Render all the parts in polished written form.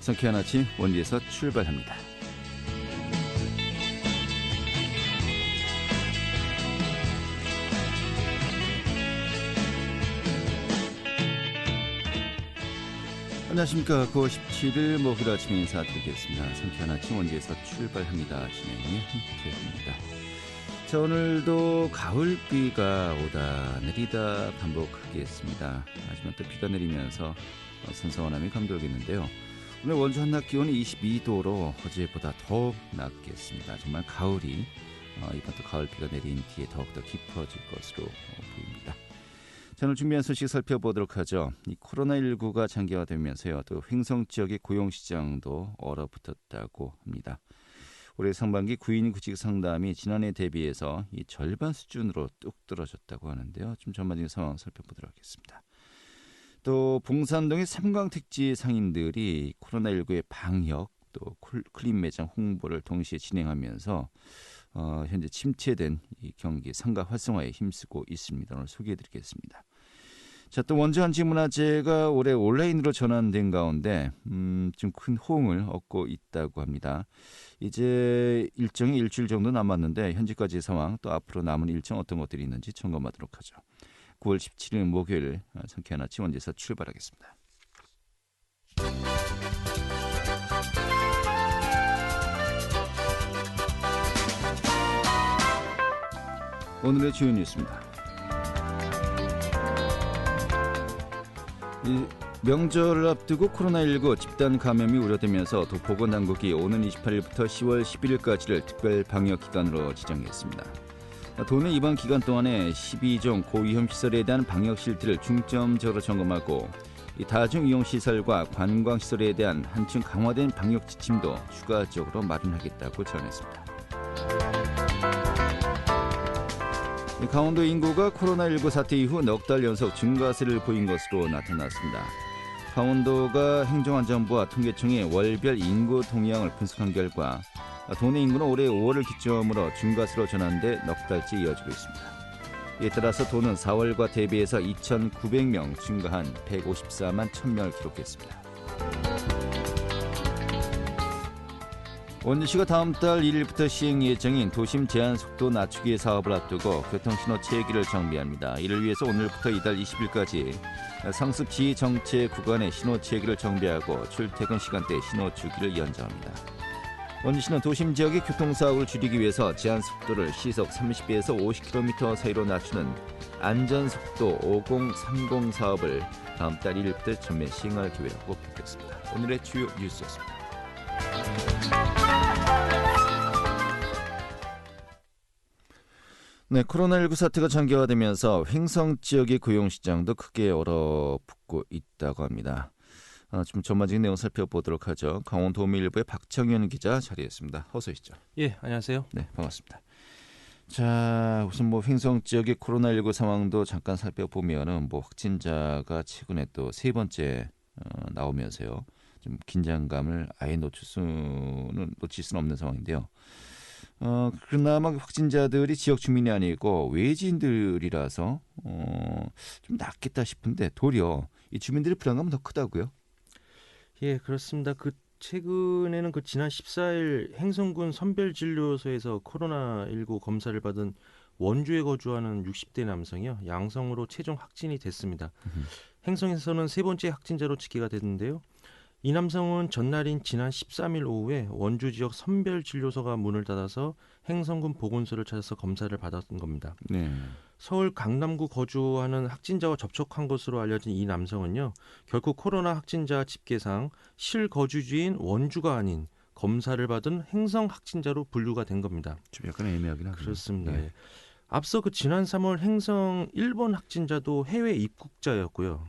상쾌한 아침 원리에서 출발합니다. 안녕하십니까. 9월 17일 목요일 아침 인사드리겠습니다. 상쾌한 아침 원리에서 출발합니다. 진행이 함께합니다. 자, 오늘도 가을비가 오다 내리다 반복하겠습니다. 하지만 또 비가 내리면서 선선함이 감돌겠는데요. 오늘 원주 한낮 기온이 22도로 어제보다 더욱 낮겠습니다. 정말 가을이 이번 또 가을비가 내린 뒤에 더욱더 깊어질 것으로 보입니다. 자, 오늘 준비한 소식 살펴보도록 하죠. 이 코로나19가 장기화되면서요, 또 횡성 지역의 고용시장도 얼어붙었다고 합니다. 올해 상반기 구인 구직 상담이 지난해 대비해서 이 절반 수준으로 뚝 떨어졌다고 하는데요. 좀 전반적인 상황 살펴보도록 하겠습니다. 또 봉산동의 삼광택지 상인들이 코로나19의 방역 또 클린 매장 홍보를 동시에 진행하면서 현재 침체된 이 경기 상가 활성화에 힘쓰고 있습니다. 오늘 소개해드리겠습니다. 자, 또 원주 한지문화제가 올해 온라인으로 전환된 가운데 좀 큰 호응을 얻고 있다고 합니다. 이제 일정이 일주일 정도 남았는데 현재까지의 상황 또 앞으로 남은 일정 어떤 것들이 있는지 점검하도록 하죠. 9월 17일 목요일 상쾌한 아침 원주에서 출발하겠습니다. 오늘의 주요 뉴스입니다. 명절을 앞두고 코로나19 집단 감염이 우려되면서 보건당국이 오는 28일부터 10월 11일까지를 특별 방역 기간으로 지정했습니다. 도는 이번 기간 동안에 12종 고위험 시설에 대한 방역 실태를 중점적으로 점검하고 다중이용시설과 관광시설에 대한 한층 강화된 방역 지침도 추가적으로 마련하겠다고 전했습니다. 강원도 인구가 코로나19 사태 이후 넉 달 연속 증가세를 보인 것으로 나타났습니다. 강원도가 행정안전부와 통계청의 월별 인구 동향을 분석한 결과 도내 인구는 올해 5월을 기점으로 증가세로 전환돼 넉 달째 이어지고 있습니다. 이에 따라서 도는 4월과 대비해서 2,900명 증가한 154만 1,000명을 기록했습니다. 원주시가 다음 달 1일부터 시행 예정인 도심 제한속도 낮추기 사업을 앞두고 교통신호 체계를 정비합니다. 이를 위해서 오늘부터 이달 20일까지 상습 지휘 정체 구간의 신호 체계를 정비하고 출퇴근 시간대 신호 주기를 연장합니다. 원주시는 도심 지역의 교통사고를 줄이기 위해서 제한속도를 시속 30배에서 50km 사이로 낮추는 안전속도 5030 사업을 다음 달 1일부터 전면 시행할 계획이라고 밝혔습니다. 오늘의 주요 뉴스였습니다. 네, 코로나19 사태가 장기화되면서 횡성 지역의 고용시장도 크게 얼어붙고 있다고 합니다. 좀 전반적인 내용 살펴보도록 하죠. 강원도민일보의 박정현 기자 자리했습니다. 어서 오시죠. 예, 안녕하세요. 네, 반갑습니다. 자, 우선 횡성 지역의 코로나19 상황도 잠깐 살펴보면은 확진자가 최근에 또 세 번째 나오면서요. 좀 긴장감을 아예 놓칠 수는 없는 상황인데요. 그나마 확진자들이 지역 주민이 아니고 외지인들이라서 좀 낫겠다 싶은데 도리어 이 주민들의 불안감은 더 크다고요? 예, 그렇습니다. 최근에는 지난 14일 행성군 선별진료소에서 코로나19 검사를 받은 원주에 거주하는 60대 남성이요, 양성으로 최종 확진이 됐습니다. 행성에서는 세 번째 확진자로 집계가 됐는데요. 이 남성은 전날인 지난 13일 오후에 원주 지역 선별진료소가 문을 닫아서 행성군 보건소를 찾아서 검사를 받았던 겁니다. 네. 서울 강남구 거주하는 확진자와 접촉한 것으로 알려진 이 남성은요, 결코 코로나 확진자 집계상 실거주지인 원주가 아닌 검사를 받은 행성 확진자로 분류가 된 겁니다. 좀 약간 애매하긴 하네요. 그렇습니다. 네. 예. 앞서 지난 3월 행성 1번 확진자도 해외 입국자였고요.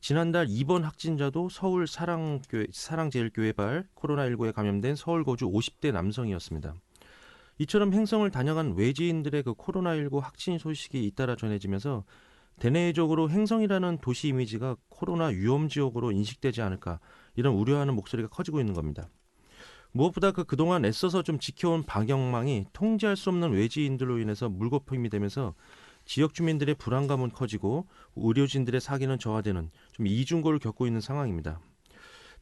지난달 2번 확진자도 서울 사랑제일교회발 코로나19에 감염된 서울 거주 50대 남성이었습니다. 이처럼 행성을 다녀간 외지인들의 코로나19 확진 소식이 잇따라 전해지면서 대내적으로 행성이라는 도시 이미지가 코로나 위험 지역으로 인식되지 않을까, 이런 우려하는 목소리가 커지고 있는 겁니다. 무엇보다 그동안 애써서 좀 지켜온 방역망이 통제할 수 없는 외지인들로 인해서 물거품이 되면서 지역 주민들의 불안감은 커지고 의료진들의 사기는 저하되는 좀 이중고를 겪고 있는 상황입니다.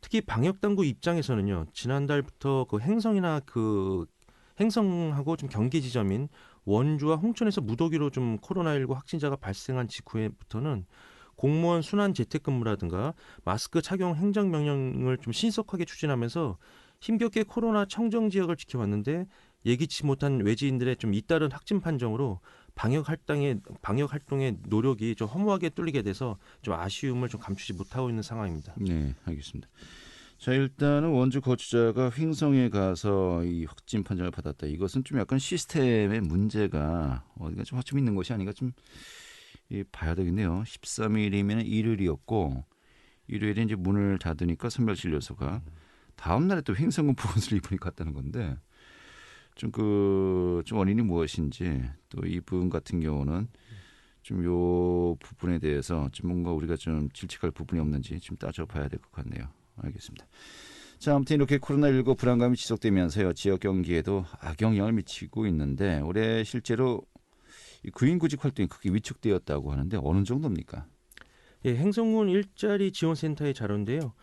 특히 방역 당국 입장에서는요. 지난달부터 그 행성하고 좀 경계 지점인 원주와 홍천에서 무더기로 좀 코로나19 확진자가 발생한 직후부터는 공무원 순환 재택근무라든가 마스크 착용 행정 명령을 좀 신속하게 추진하면서 힘겹게 코로나 청정 지역을 지켜왔는데 예기치 못한 외지인들의 좀 잇따른 확진 판정으로 방역 활동의 노력이 좀 허무하게 뚫리게 돼서 좀 아쉬움을 좀 감추지 못하고 있는 상황입니다. 네, 알겠습니다. 자, 일단은 원주 거주자가 횡성에 가서 이 확진 판정을 받았다. 이것은 좀 약간 시스템의 문제가 어디가 좀 허점이 있는 것이 아닌가 좀 봐야 되겠네요. 13일이면 일요일이었고 일요일에 이제 문을 닫으니까 선별진료소가 다음 날에 또 횡성군 보건소를 이분이 갔다는 건데 좀 원인이 무엇인지 또 이분 같은 경우는 좀 요 부분에 대해서 좀 뭔가 우리가 좀 질책할 부분이 없는지 좀 따져봐야 될 것 같네요. 알겠습니다. 자, 아무튼 이렇게 코로나19 불안감이 지속되면서요. 지역 경기에도 악영향을 미치고 있는데 올해 실제로 이 구인구직 활동이 크게 위축되었다고 하는데 어느 정도입니까? 예, 행성군 일자리 지원센터의 자료인데요.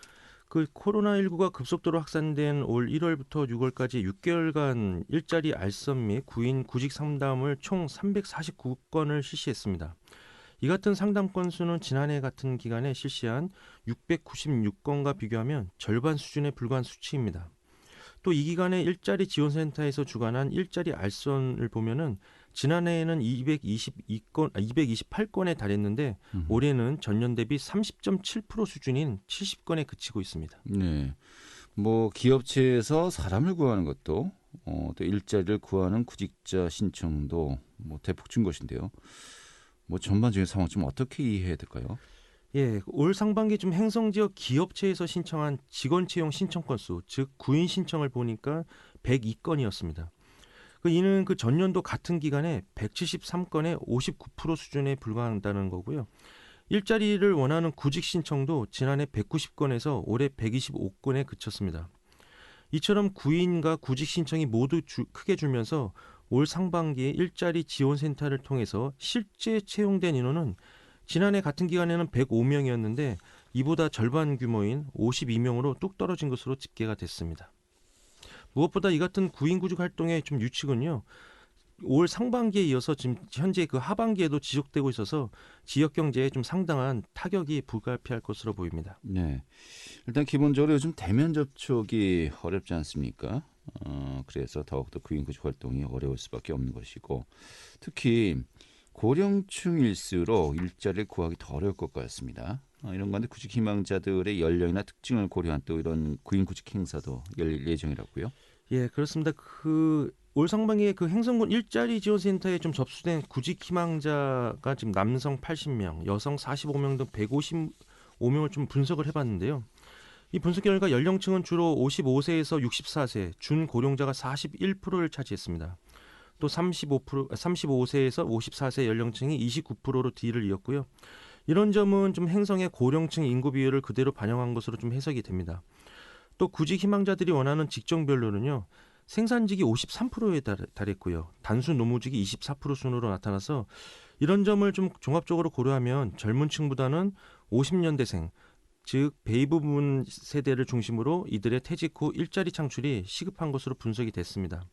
그 코로나19가 급속도로 확산된 올 1월부터 6월까지 6개월간 일자리 알선 및 구인 구직 상담을 총 349건을 실시했습니다. 이 같은 상담 건수는 지난해 같은 기간에 실시한 696건과 비교하면 절반 수준에 불과한 수치입니다. 또 이 기간에 일자리 지원센터에서 주관한 일자리 알선을 보면은 지난해에는 228건에 달했는데 올해는 전년 대비 30.7% 수준인 70건에 그치고 있습니다. 네, 뭐 기업체에서 사람을 구하는 것도 또 일자리를 구하는 구직자 신청도 뭐 대폭 준 것인데요. 뭐 전반적인 상황 좀 어떻게 이해해야 될까요? 예, 올 상반기 좀 행성 지역 기업체에서 신청한 직원 채용 신청 건수, 즉 구인 신청을 보니까 102건이었습니다. 이는 그 전년도 같은 기간에 173건의 59% 수준에 불과한다는 거고요. 일자리를 원하는 구직 신청도 지난해 190건에서 올해 125건에 그쳤습니다. 이처럼 구인과 구직 신청이 모두 크게 줄면서 올 상반기에 일자리 지원센터를 통해서 실제 채용된 인원은 지난해 같은 기간에는 105명이었는데 이보다 절반 규모인 52명으로 뚝 떨어진 것으로 집계가 됐습니다. 무엇보다 이 같은 구인구직 활동의 좀 유축은요. 올 상반기에 이어서 지금 현재 그 하반기에도 지속되고 있어서 지역 경제에 좀 상당한 타격이 불가피할 것으로 보입니다. 네, 일단 기본적으로 요즘 대면 접촉이 어렵지 않습니까? 그래서 더욱더 구인구직 활동이 어려울 수밖에 없는 것이고 특히 고령층일수록 일자리를 구하기 더 어려울 것 같습니다. 이런 건데 구직 희망자들의 연령이나 특징을 고려한 또 이런 구인구직 행사도 열릴 예정이라고요. 예, 그렇습니다. 올 상반기에 그 행성군 일자리 지원센터에 좀 접수된 구직 희망자가 지금 남성 80명, 여성 45명 등 155명을 좀 분석을 해봤는데요. 이 분석 결과 연령층은 주로 55세에서 64세, 준고령자가 41%를 차지했습니다. 또 35세에서 54세 연령층이 29%로 뒤를 이었고요. 이런 점은 좀 행성의 고령층 인구 비율을 그대로 반영한 것으로 좀 해석이 됩니다. 또 구직 희망자들이 원하는 직종별로는요. 생산직이 53%에 달했고요. 단순 노무직이 24% 순으로 나타나서 이런 점을 좀 종합적으로 고려하면 젊은 층보다는 50년대생, 즉 베이비붐 세대를 중심으로 이들의 퇴직 후 일자리 창출이 시급한 것으로 분석이 됐습니다.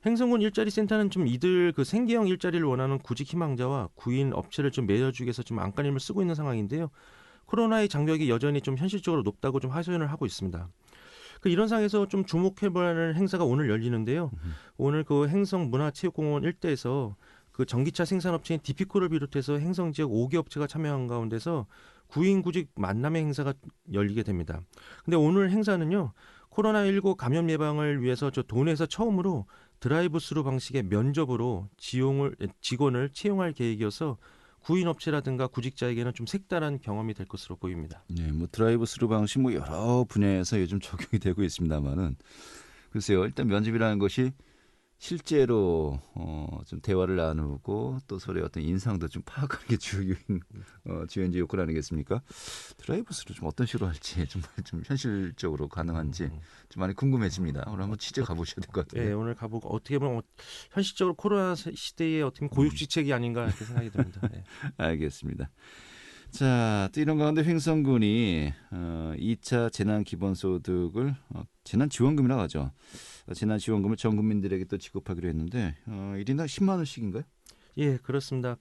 행성군 일자리 센터는 좀 이들 그 생계형 일자리를 원하는 구직 희망자와 구인 업체를 좀 맺어주기 위해서 좀 안간힘을 쓰고 있는 상황인데요. 코로나의 장벽이 여전히 좀 현실적으로 높다고 좀 하소연을 하고 있습니다. 이런 상황에서 좀 주목해봐야 하는 행사가 오늘 열리는데요. 오늘 그 행성 문화체육공원 일대에서 그 전기차 생산업체인 디피코를 비롯해서 행성 지역 5개 업체가 참여한 가운데서 구인구직 만남의 행사가 열리게 됩니다. 근데 오늘 행사는요. 코로나19 감염 예방을 위해서 저 도내에서 처음으로 드라이브스루 방식의 면접으로 직원을 채용할 계획이어서 구인업체라든가 구직자에게는 좀 색다른 경험이 될 것으로 보입니다. 네, 뭐 드라이브스루 방식 뭐 여러 분야에서 요즘 적용이 되고 있습니다만은 글쎄요. 일단 면접이라는 것이 실제로 좀 대화를 나누고 또 서로의 어떤 인상도 좀 파악하는 게 주요인지 요건 아니겠습니까? 드라이브스루 좀 어떤 식으로 할지 정말 좀 현실적으로 가능한지 좀 많이 궁금해집니다. 오늘 한번 취재 가보셔야 될 것 같아요. 네, 오늘 가보고 어떻게 보면 현실적으로 코로나 시대의 어떻게 보면 고육지책이 아닌가 이렇게 생각이 듭니다. 네. 알겠습니다. 자, 또 이런 가운데 횡성군이 2차 재난기본소득을 재난지원금이라고 하죠. 재난지원금을 전 국민들에게 또 지급하기로 했는데 1인당 10만 원씩인가요? 예, 그렇습니다.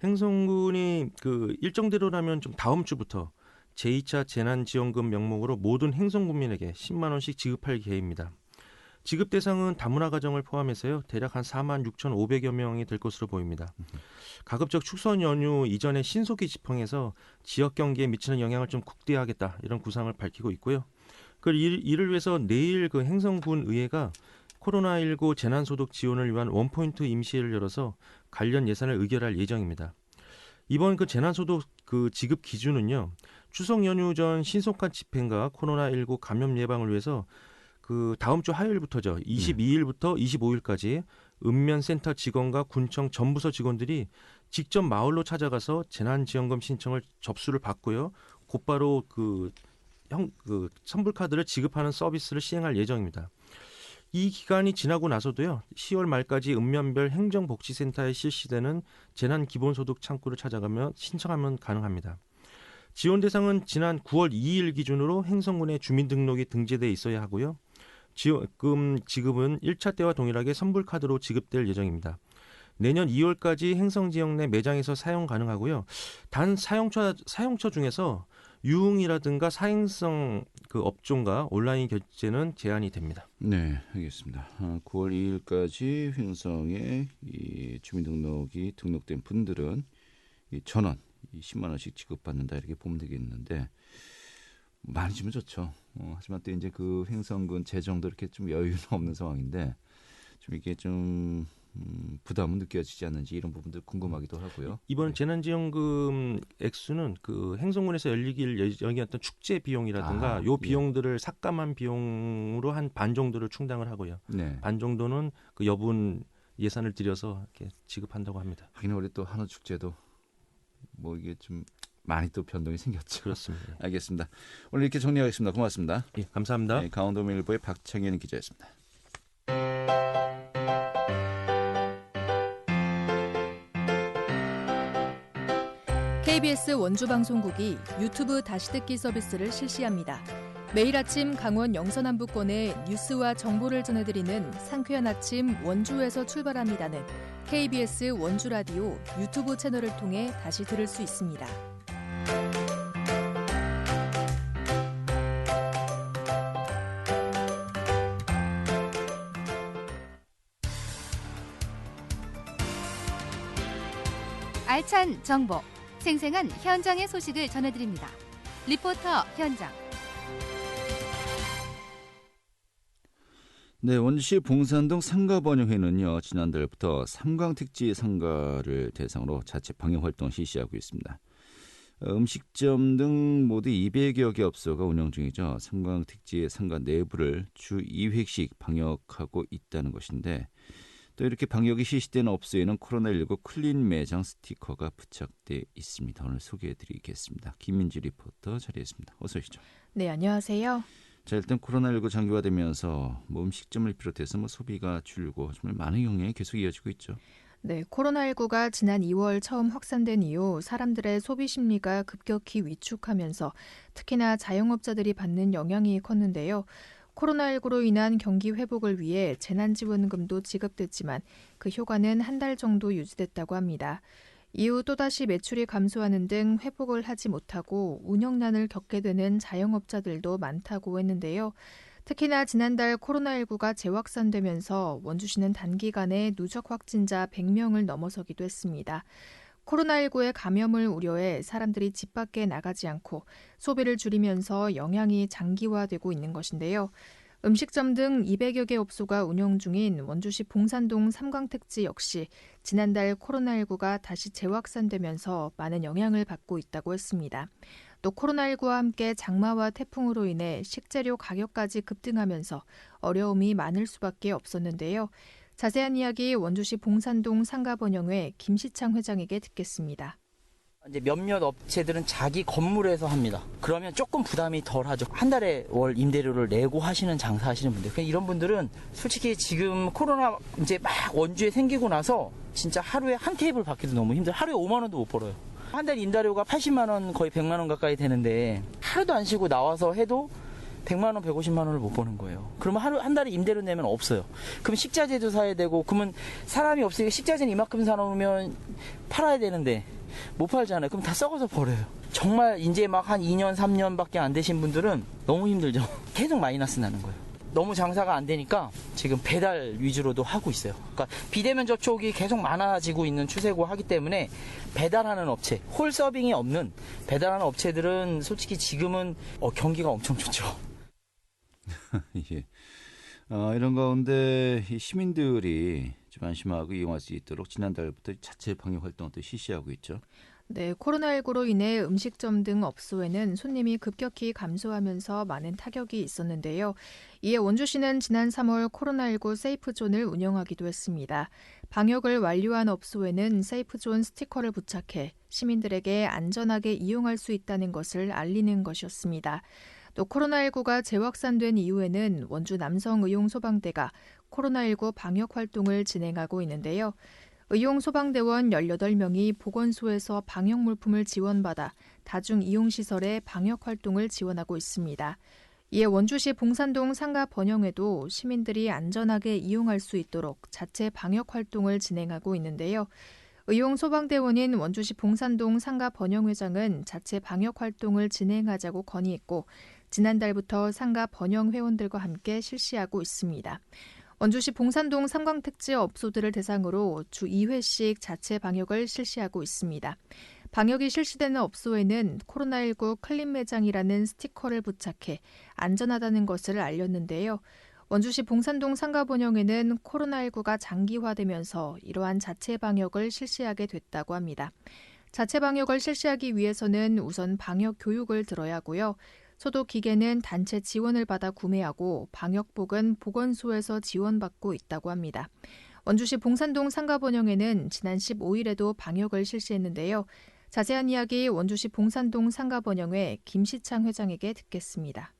행성군이 그 일정대로라면 좀 다음 주부터 제2차 재난지원금 명목으로 모든 행성군민에게 10만 원씩 지급할 계획입니다. 지급 대상은 다문화 가정을 포함해서요. 대략 한 4만 6,500여 명이 될 것으로 보입니다. 가급적 추석 연휴 이전에 신속히 집행해서 지역 경기에 미치는 영향을 좀 극대화하겠다 이런 구상을 밝히고 있고요. 이를 위해서 내일 그 행성군 의회가 코로나19 재난소득 지원을 위한 원포인트 임시회를 열어서 관련 예산을 의결할 예정입니다. 이번 그 재난소득 그 지급 기준은요. 추석 연휴 전 신속한 집행과 코로나19 감염 예방을 위해서 그 다음 주 화요일부터죠. 22일부터 25일까지 읍면센터 직원과 군청 전부서 직원들이 직접 마을로 찾아가서 재난지원금 신청을 접수를 받고요. 곧바로 그 선불 카드를 지급하는 서비스를 시행할 예정입니다. 이 기간이 지나고 나서도요. 10월 말까지 읍면별 행정복지센터에 실시되는 재난기본소득 창구를 찾아가며 신청하면 가능합니다. 지원 대상은 지난 9월 2일 기준으로 행성군에 주민등록이 등재돼 있어야 하고요. 지원금 지급은 1차 때와 동일하게 선불카드로 지급될 예정입니다. 내년 2월까지 행성 지역 내 매장에서 사용 가능하고요. 단 사용처 중에서 유흥이라든가 사행성 그 업종과 온라인 결제는 제한이 됩니다. 네, 알겠습니다. 9월 2일까지 횡성에 이 주민등록이 등록된 분들은 1,000원, 10만 원씩 지급받는다 이렇게 보면 되겠는데 많이 주면 좋죠. 하지만 또 이제 그 횡성군 재정도 이렇게 좀 여유는 없는 상황인데 좀 이게 좀 부담은 느껴지지 않는지 이런 부분들 궁금하기도 하고요. 이번 네. 재난지원금 액수는 그 행성군에서 열리길 예정이었던 축제 비용이라든가 요 비용들을 삭감한 비용으로 한 반 정도를 충당을 하고요. 네. 반 정도는 그 여분 예산을 들여서 이렇게 지급한다고 합니다. 하긴 우리 또 한우 축제도 뭐 이게 좀 많이 또 변동이 생겼죠. 그렇습니다. 알겠습니다. 오늘 이렇게 정리하겠습니다. 고맙습니다. 예, 감사합니다. 네, 강원도일보의 박창현 기자였습니다. KBS 원주방송국이 유튜브 다시 듣기 서비스를 실시합니다. 매일 아침 강원 영서남부권의 뉴스와 정보를 전해드리는 상쾌한 아침 원주에서 출발합니다는 KBS 원주라디오 유튜브 채널을 통해 다시 들을 수 있습니다. 알찬 정보, 생생한 현장의 소식을 전해드립니다. 리포터 현장. 네, 원주시 봉산동 상가번영회는요 지난달부터 삼광택지 상가를 대상으로 자체 방역 활동을 실시하고 있습니다. 음식점 등 모두 200여 개 업소가 운영 중이죠. 삼광택지 상가 내부를 주 2회씩 방역하고 있다는 것인데 또 이렇게 방역이 실시되는 업소에는 코로나19 클린 매장 스티커가 부착돼 있습니다. 오늘 소개해드리겠습니다. 김민지 리포터 자리했습니다. 어서 오시죠. 네, 안녕하세요. 자, 일단 코로나19 장기화되면서 음식점을 비롯해서 소비가 줄고 정말 많은 영향이 계속 이어지고 있죠. 네, 코로나19가 지난 2월 처음 확산된 이후 사람들의 소비 심리가 급격히 위축하면서 특히나 자영업자들이 받는 영향이 컸는데요. 코로나19로 인한 경기 회복을 위해 재난지원금도 지급됐지만 그 효과는 한 달 정도 유지됐다고 합니다. 이후 또다시 매출이 감소하는 등 회복을 하지 못하고 운영난을 겪게 되는 자영업자들도 많다고 했는데요. 특히나 지난달 코로나19가 재확산되면서 원주시는 단기간에 누적 확진자 100명을 넘어서기도 했습니다. 코로나19의 감염을 우려해 사람들이 집 밖에 나가지 않고 소비를 줄이면서 영향이 장기화되고 있는 것인데요. 음식점 등 200여 개 업소가 운영 중인 원주시 봉산동 삼광택지 역시 지난달 코로나19가 다시 재확산되면서 많은 영향을 받고 있다고 했습니다. 또 코로나19와 함께 장마와 태풍으로 인해 식재료 가격까지 급등하면서 어려움이 많을 수밖에 없었는데요. 자세한 이야기 원주시 봉산동 상가번영회 김시창 회장에게 듣겠습니다. 이제 몇몇 업체들은 자기 건물에서 합니다. 그러면 조금 부담이 덜하죠. 한 달에 월 임대료를 내고 하시는 장사하시는 분들. 이런 분들은 솔직히 지금 코로나 이제 막 원주에 생기고 나서 진짜 하루에 한 테이블 받기도 너무 힘들어요. 하루에 5만 원도 못 벌어요. 한 달 임대료가 80만 원 거의 100만 원 가까이 되는데 하루도 안 쉬고 나와서 해도 100만 원, 150만 원을 못 버는 거예요. 그러면 한 달에 임대료 내면 없어요. 그럼 식자재도 사야 되고, 그러면 사람이 없으니까 식자재는 이만큼 사놓으면 팔아야 되는데 못 팔잖아요. 그럼 다 썩어서 버려요. 정말 이제 막 한 2년, 3년밖에 안 되신 분들은 너무 힘들죠. 계속 마이너스 나는 거예요. 너무 장사가 안 되니까 지금 배달 위주로도 하고 있어요. 그러니까 비대면 접촉이 계속 많아지고 있는 추세고 하기 때문에 배달하는 업체, 홀 서빙이 없는 배달하는 업체들은 솔직히 지금은 경기가 엄청 좋죠. 예. 이런 가운데 이 시민들이 좀 안심하고 이용할 수 있도록 지난달부터 자체 방역 활동을 또 실시하고 있죠. 네, 코로나19로 인해 음식점 등 업소에는 손님이 급격히 감소하면서 많은 타격이 있었는데요. 이에 원주시는 지난 3월 코로나19 세이프존을 운영하기도 했습니다. 방역을 완료한 업소에는 세이프존 스티커를 부착해 시민들에게 안전하게 이용할 수 있다는 것을 알리는 것이었습니다. 또 코로나19가 재확산된 이후에는 원주 남성의용소방대가 코로나19 방역 활동을 진행하고 있는데요. 의용소방대원 18명이 보건소에서 방역물품을 지원받아 다중이용시설의 방역활동을 지원하고 있습니다. 이에 원주시 봉산동 상가 번영에도 시민들이 안전하게 이용할 수 있도록 자체 방역활동을 진행하고 있는데요. 의용소방대원인 원주시 봉산동 상가 번영회장은 자체 방역활동을 진행하자고 건의했고 지난달부터 상가 번영 회원들과 함께 실시하고 있습니다. 원주시 봉산동 삼광택지 업소들을 대상으로 주 2회씩 자체 방역을 실시하고 있습니다. 방역이 실시되는 업소에는 코로나19 클린 매장이라는 스티커를 부착해 안전하다는 것을 알렸는데요. 원주시 봉산동 상가번영에는 코로나19가 장기화되면서 이러한 자체 방역을 실시하게 됐다고 합니다. 자체 방역을 실시하기 위해서는 우선 방역 교육을 들어야 하고요. 소독 기계는 단체 지원을 받아 구매하고 방역복은 보건소에서 지원받고 있다고 합니다. 원주시 봉산동 상가번영에는 지난 15일에도 방역을 실시했는데요. 자세한 이야기 원주시 봉산동 상가번영회 김시창 회장에게 듣겠습니다.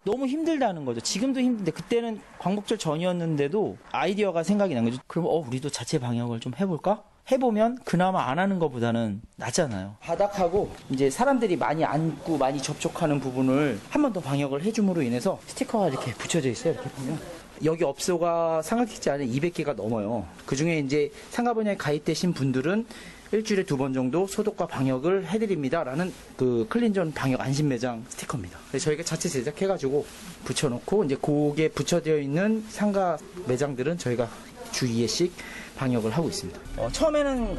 너무 힘들다는 거죠. 지금도 힘든데 그때는 광복절 전이었는데도 아이디어가 생각이 난 거죠. 그럼 우리도 자체 방역을 좀 해볼까? 해보면 그나마 안 하는 것보다는 낫잖아요. 바닥하고 이제 사람들이 많이 앉고 많이 접촉하는 부분을 한 번 더 방역을 해줌으로 인해서 스티커가 이렇게 붙여져 있어요. 이렇게 보면. 여기 업소가 상가택지 안에 200개가 넘어요. 그중에 이제 상가번영에 가입되신 분들은 일주일에 2번 정도 소독과 방역을 해드립니다라는 그 클린존 방역 안심매장 스티커입니다. 그래서 저희가 자체 제작해가지고 붙여놓고 이제 그게 붙여되어 있는 상가 매장들은 저희가 주 2회씩 방역을 하고 있습니다. 처음에는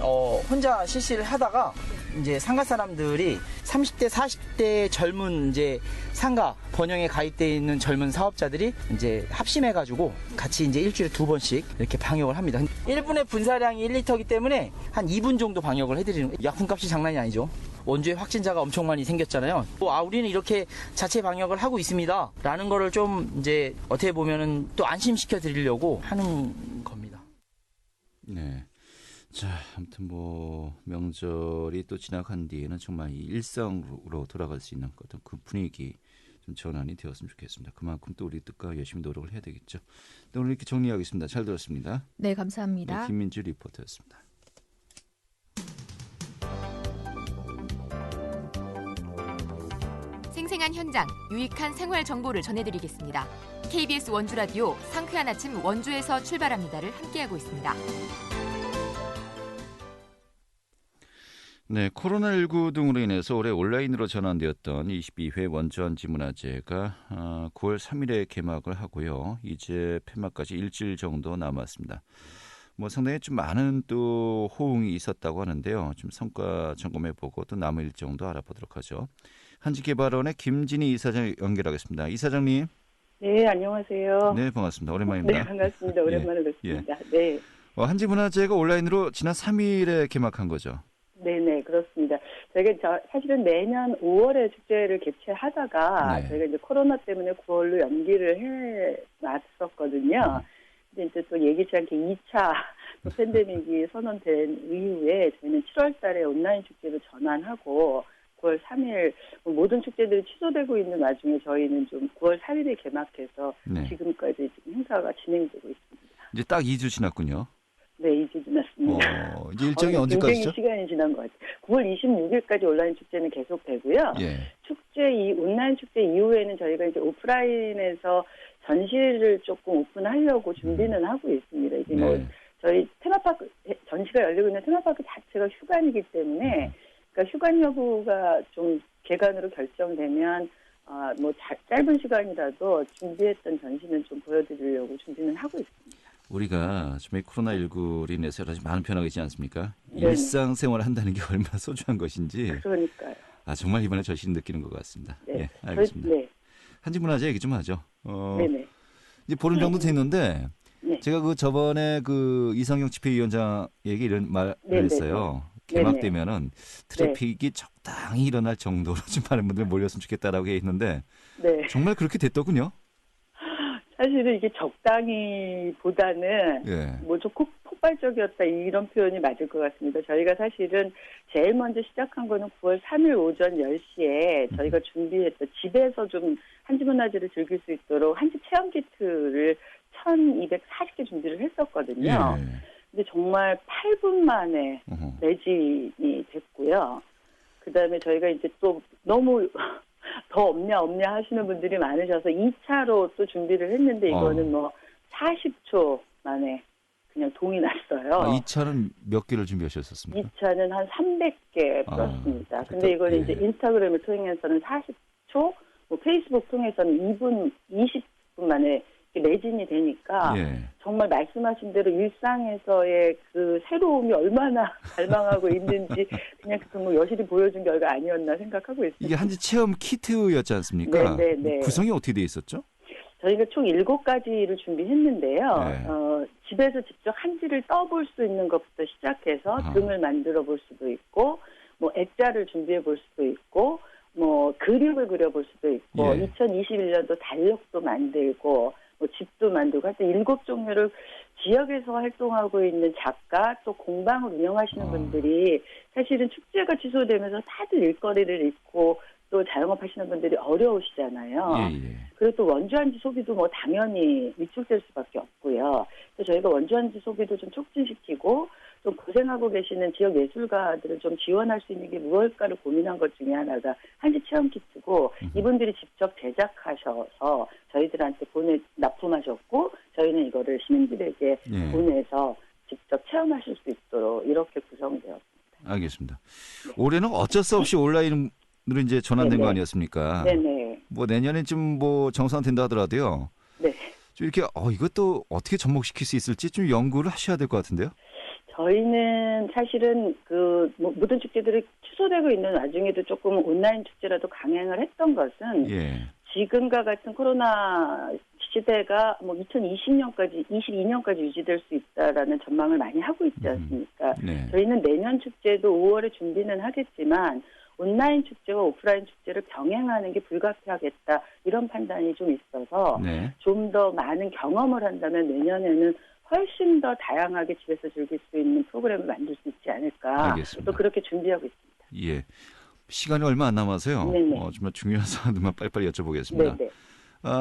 혼자 실시를 하다가 이제 상가 사람들이 30대, 40대 젊은 이제 상가 번영에 가입되어 있는 젊은 사업자들이 이제 합심해가지고 같이 이제 일주일에 2번씩 이렇게 방역을 합니다. 1분의 분사량이 1리터이기 때문에 한 2분 정도 방역을 해드리는 거예요. 약품값이 장난이 아니죠. 원주에 확진자가 엄청 많이 생겼잖아요. 우리는 이렇게 자체 방역을 하고 있습니다. 라는 거를 좀 이제 어떻게 보면은 또 안심시켜 드리려고 하는 겁니다. 네. 자, 아무튼 명절이 또 지나간 뒤에는 정말 이 일상으로 돌아갈 수 있는 어떤 그 분위기 좀 전환이 되었으면 좋겠습니다. 그만큼 또 우리 뜻과 열심히 노력을 해야 되겠죠. 네, 오늘 이렇게 정리하겠습니다. 잘 들었습니다. 네, 감사합니다. 네, 김민주 리포터였습니다. 생생한 현장, 유익한 생활 정보를 전해드리겠습니다. KBS 원주라디오 상쾌한 아침 원주에서 출발합니다를 함께하고 있습니다. 네, 코로나19 등으로 인해서 올해 온라인으로 전환되었던 22회 원주한지문화제가 9월 3일에 개막을 하고요. 이제 폐막까지 일주일 정도 남았습니다. 상당히 좀 많은 또 호응이 있었다고 하는데요. 좀 성과 점검해보고 또 남은 일정도 알아보도록 하죠. 한지개발원의 김진희 이사장 연결하겠습니다. 이사장님. 네, 안녕하세요. 네, 반갑습니다. 오랜만입니다. 네, 반갑습니다. 오랜만에 뵙습니다. 네. 한지문화제가 온라인으로 지난 3일에 개막한 거죠? 네네, 그렇습니다. 저희가 사실은 매년 5월에 축제를 개최하다가 저희가 이제 코로나 때문에 9월로 연기를 해놨었거든요. 근데 이제 또 예기치 않게 2차 팬데믹이 선언된 이후에 저희는 7월 달에 온라인 축제로 전환하고 9월 3일 모든 축제들이 취소되고 있는 와중에 저희는 좀 9월 4일에 개막해서 지금까지 지금 행사가 진행되고 있습니다. 이제 딱 2주 지났군요. 네, 2주 지났습니다. 이제 일정이 언제까지죠? 굉장히 시간이 지난 것 같아요. 9월 26일까지 온라인 축제는 계속되고요. 예. 온라인 축제 이후에는 저희가 이제 오프라인에서 전시를 조금 오픈하려고 준비는 하고 있습니다. 이게 뭐 네. 저희 테마파크 전시가 열리고 있는 테마파크 자체가 휴관이기 때문에 그러니까 휴관 여부가 좀 개관으로 결정되면 뭐 짧은 시간이라도 준비했던 전시는 좀 보여드리려고 준비는 하고 있습니다. 우리가 정말 코로나19로 인해서 여러 가지 많은 변화가 있지 않습니까? 네네. 일상생활을 한다는 게 얼마나 소중한 것인지 그러니까요. 정말 이번에 절실히 느끼는 것 같습니다. 네. 예, 알겠습니다. 네. 한진문화재 얘기 좀 하죠. 네네. 이제 보름 정도 됐는데 네. 제가 저번에 이성영 집회위원장에게 이런 말을 네네. 했어요. 네네. 개막되면은 트래픽이 적당히 일어날 정도로 좀 많은 분들이 몰렸으면 좋겠다라고 했는데 네. 정말 그렇게 됐더군요. 사실은 이게 적당히보다는 예. 뭐 좀 폭발적이었다 이런 표현이 맞을 것 같습니다. 저희가 사실은 제일 먼저 시작한 거는 9월 3일 오전 10시에 저희가 준비했던 집에서 좀 한지문화재를 즐길 수 있도록 한지 체험 키트를 1,240개 준비를 했었거든요. 예. 근데 정말 8분 만에 매진이 됐고요. 그다음에 저희가 이제 또 너무 더 없냐 하시는 분들이 많으셔서 2차로 또 준비를 했는데 이거는 뭐 40초 만에 그냥 동이 났어요. 2차는 몇 개를 준비하셨었습니까? 2차는 한 300개 풀었습니다. 근데 이거는 이제 인스타그램을 통해서는 40초, 뭐 페이스북 통해서는 2분, 20분 만에 매진이 되니까 예. 정말 말씀하신 대로 일상에서의 그 새로움이 얼마나 갈망하고 있는지 그냥 뭐 여실히 보여준 결과 아니었나 생각하고 있습니다. 이게 한지 체험 키트였지 않습니까? 네. 구성이 어떻게 돼 있었죠? 저희가 총 7가지를 준비했는데요. 네. 집에서 직접 한지를 떠볼 수 있는 것부터 시작해서 등을 만들어 볼 수도 있고, 뭐 액자를 준비해 볼 수도 있고, 뭐 그림을 그려볼 수도 있고, 예. 2021년도 달력도 만들고, 뭐 집도 만들고, 하여튼 7종류를 지역에서 활동하고 있는 작가 또 공방을 운영하시는 분들이 사실은 축제가 취소되면서 다들 일거리를 잃고 또 자영업 하시는 분들이 어려우시잖아요. 예. 그리고 또 원주한지 소비도 뭐 당연히 위축될 수밖에 없고요. 그래서 저희가 원주한지 소비도 좀 촉진시키고 좀 고생하고 계시는 지역 예술가들을 좀 지원할 수 있는 게 무엇일까를 고민한 것 중에 하나가 한지 체험 키트고 이분들이 직접 제작하셔서 저희들한테 납품하셨고 저희는 이거를 시민들에게 예. 보내서 직접 체험하실 수 있도록 이렇게 구성되었습니다. 알겠습니다. 올해는 어쩔 수 없이 온라인으로 이제 전환된 네네. 거 아니었습니까? 네네. 뭐 내년에 좀 뭐 정상화된다 하더라도요. 네. 좀 이렇게 이것도 어떻게 접목시킬 수 있을지 좀 연구를 하셔야 될 것 같은데요. 저희는 사실은 뭐 모든 축제들이 취소되고 있는 와중에도 조금 온라인 축제라도 강행을 했던 것은 예. 지금과 같은 코로나 시대가 뭐 22년까지 유지될 수 있다라는 전망을 많이 하고 있지 않습니까? 네. 저희는 내년 축제도 5월에 준비는 하겠지만 온라인 축제와 오프라인 축제를 병행하는 게 불가피하겠다 이런 판단이 좀 있어서 네. 좀 더 많은 경험을 한다면 내년에는 훨씬 더 다양하게 집에서 즐길 수 있는 프로그램을 만들 수 있지 않을까. 알겠습니다. 또 그렇게 준비하고 있습니다. 예. 시간이 얼마 안 남아서요. 네네. 정말 중요한 사안들만 빨리빨리 여쭤보겠습니다. 네네.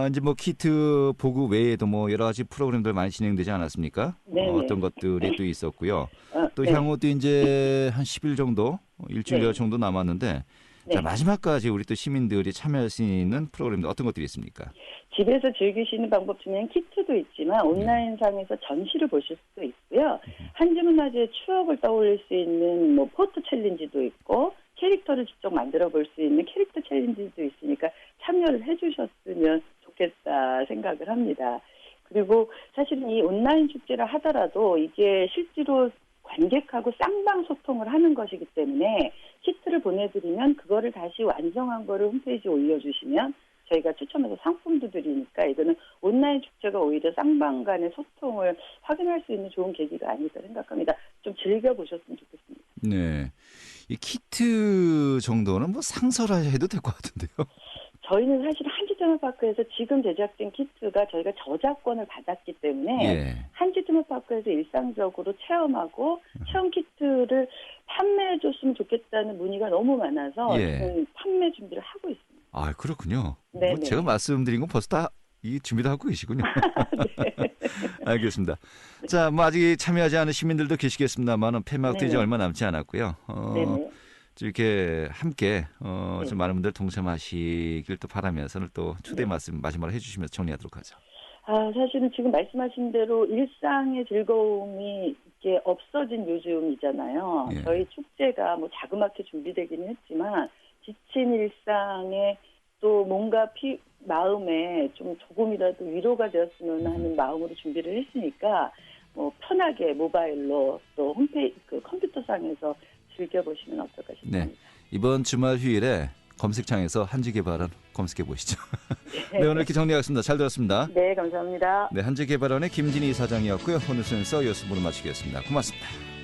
이제 뭐 키트 보급 외에도 뭐 여러 가지 프로그램들 많이 진행되지 않았습니까? 네네. 어떤 것들이 또 있었고요. 또 네. 향후도 이제 한 10일 정도, 일주일 네. 정도 남았는데 네. 자, 마지막까지 우리 또 시민들이 참여할 수 있는 프로그램들 어떤 것들이 있습니까? 집에서 즐기시는 방법 중에는 키트도 있지만 온라인상에서 전시를 보실 수도 있고요. 한지문화재의 추억을 떠올릴 수 있는 뭐 포토 챌린지도 있고 캐릭터를 직접 만들어 볼 수 있는 캐릭터 챌린지도 있으니까 참여를 해주셨으면 좋겠다 생각을 합니다. 그리고 사실은 이 온라인 축제를 하더라도 이게 실제로 관객하고 쌍방 소통을 하는 것이기 때문에 키트를 보내드리면 그거를 다시 완성한 거를 홈페이지에 올려주시면 저희가 추첨해서 상품도 드리니까 이거는 온라인 축제가 오히려 쌍방 간의 소통을 확인할 수 있는 좋은 계기가 아닐까 생각합니다. 좀 즐겨보셨으면 좋겠습니다. 네. 이 키트 정도는 뭐 상설해도 될 것 같은데요. 저희는 사실 한지테마파크에서 지금 제작된 키트가 저희가 저작권을 받았기 때문에 예. 한지테마파크에서 일상적으로 체험하고 체험 키트를 판매해줬으면 좋겠다는 문의가 너무 많아서 예. 지금 판매 준비를 하고 있습니다. 아, 그렇군요. 네네. 뭐 제가 말씀드린 건 벌써 다 이 준비도 하고 계시군요. 네. 알겠습니다. 자, 뭐 아직 참여하지 않은 시민들도 계시겠습니다만은 폐막도 이제 네네. 얼마 남지 않았고요. 네네. 이렇게 함께 네. 좀 많은 분들 동참하시길 또 바라면서 오늘 또 초대 말씀 마지막으로 해주시면서 정리하도록 하죠. 사실은 지금 말씀하신 대로 일상의 즐거움이 이렇게 없어진 요즘이잖아요. 예. 저희 축제가 뭐 자그맣게 준비되기는 했지만 지친 일상에 또 뭔가 마음에 좀 조금이라도 위로가 되었으면 하는 마음으로 준비를 했으니까 뭐 편하게 모바일로 또 컴퓨터상에서 즐겨보시면 어떨까 싶습니다. 네. 이번 주말 휴일에 검색창에서 한지개발원 검색해 보시죠. 네, 오늘 이렇게 정리하겠습니다. 잘 들었습니다. 네, 감사합니다. 네, 한지개발원의 김진희 사장이었고요. 오늘 순서 여수부로 마치겠습니다. 고맙습니다.